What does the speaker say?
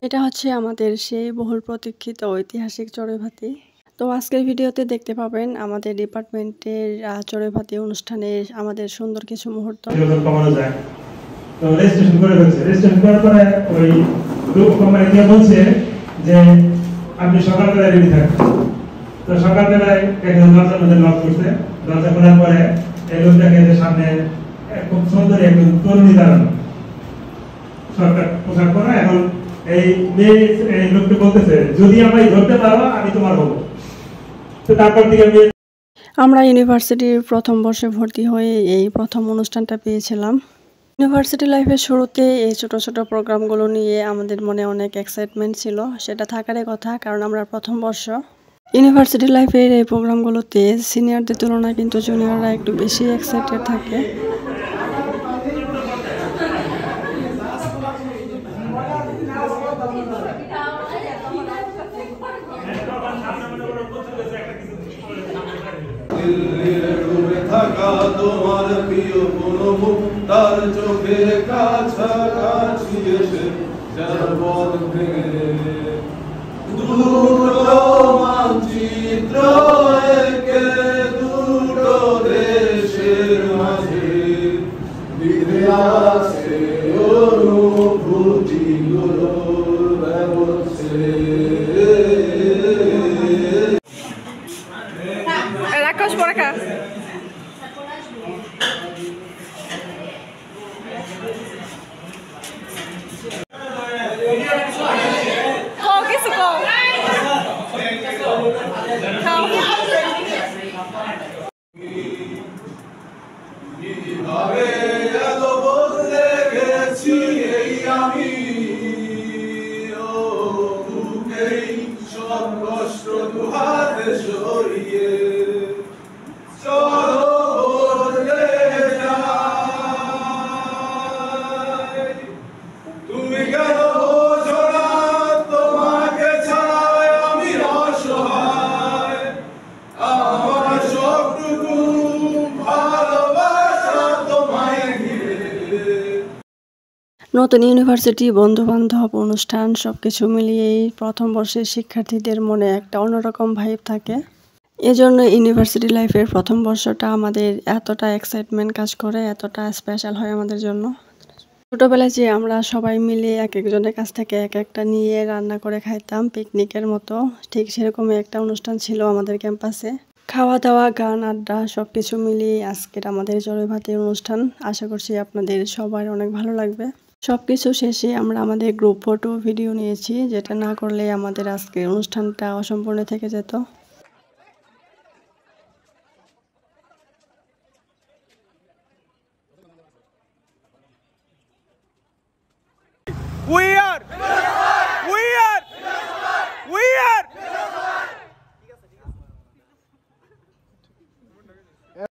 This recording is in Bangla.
এটা হচ্ছে আমাদের সেই বহুল প্রতীক্ষিত ঐতিহাসিক চড়ুইভাতি। তো আজকের ভিডিওতে দেখতে পাবেন আমাদের ডিপার্টমেন্টের চড়ুইভাতি অনুষ্ঠানে আমাদের সুন্দর কিছু মুহূর্ত। তো রেজিস্ট্রেশন করে ফেলছে, রেজিস্ট্রেশন করার পরে ওই গ্রুপ কোম্পানি দিয়ে বলছে যে আপনি সকালবেলায় রেডি থাকবেন। তো সকালবেলায় একজন দরজার মধ্যে নক করছে, দরজা খোলার পরে এই লোকটাকে সামনে খুব সুন্দর একজন তরুণী দাঁড়ানো, সরকার পোশাক পরা। এখন এই মেয়ে এই লোকটা বলতেছে যদি আমায় ধরতে পারো আমি তোমার হবো। তো তারপর থেকে আমরা ইউনিভার্সিটির প্রথম বর্ষে ভর্তি হয়ে এই প্রথম অনুষ্ঠানটা পেয়েছিলাম। ইউনিভার্সিটি লাইফের শুরুতে এই ছোট ছোট প্রোগ্রামগুলো নিয়ে আমাদের মনে অনেক এক্সাইটমেন্ট ছিল, সেটা থাকারই কথা, কারণ আমরা প্রথম বর্ষ। ইউনিভার্সিটি লাইফের এই প্রোগ্রামগুলোতে সিনিয়রদের তুলনায় কিন্তু জুনিয়ররা একটু বেশি এক্সাইটেড থাকে। তোমার প্রিয় কোনো মুখ তার চোখের কাছাকাছি এসে যার পথ ভেঙে দুটো মানচিত্র একে দুটো দেশের মাঝে বিধে আছে অনুভূতিগুলো রাক্ষস পরাকা সব কষ্ট দুহাতে সরিয়ে তুমি কেন বোঝো না তোমাকে ছাড়াই আমি অসহায়, আমার সবটুকু ভালোবাসা তোমায় ঘিরে। নতুন ইউনিভার্সিটি, বন্ধু-বান্ধব, অনুষ্ঠান সবকিছু মিলিয়েই প্রথম বর্ষের শিক্ষার্থীদের মনে একটা অন্যরকম ভাইব থাকে। এজন্য ইউনিভার্সিটি লাইফের প্রথম বর্ষটা আমাদের এতটা এক্সাইটমেন্ট কাজ করে, এতটা স্পেশাল হয় আমাদের জন্য। ছোটবেলায় যে আমরা সবাই মিলে এক একজনের কাছ থেকে এক একটা নিয়ে রান্না করে খাইতাম পিকনিকের মতো, ঠিক সেরকমই একটা অনুষ্ঠান ছিল আমাদের ক্যাম্পাসে। খাওয়া দাওয়া, গান, আড্ডা সবকিছু মিলিয়ে আজকের আমাদের চড়ুইভাতির অনুষ্ঠান। আশা করছি আপনাদের সবার অনেক ভালো লাগবে। সবকিছু শেষে আমরা আমাদের গ্রুপ ফটো ভিডিও নিয়েছি, যেটা না করলে আমাদের আজকের অনুষ্ঠানটা অসম্পূর্ণ থেকে যেত। We are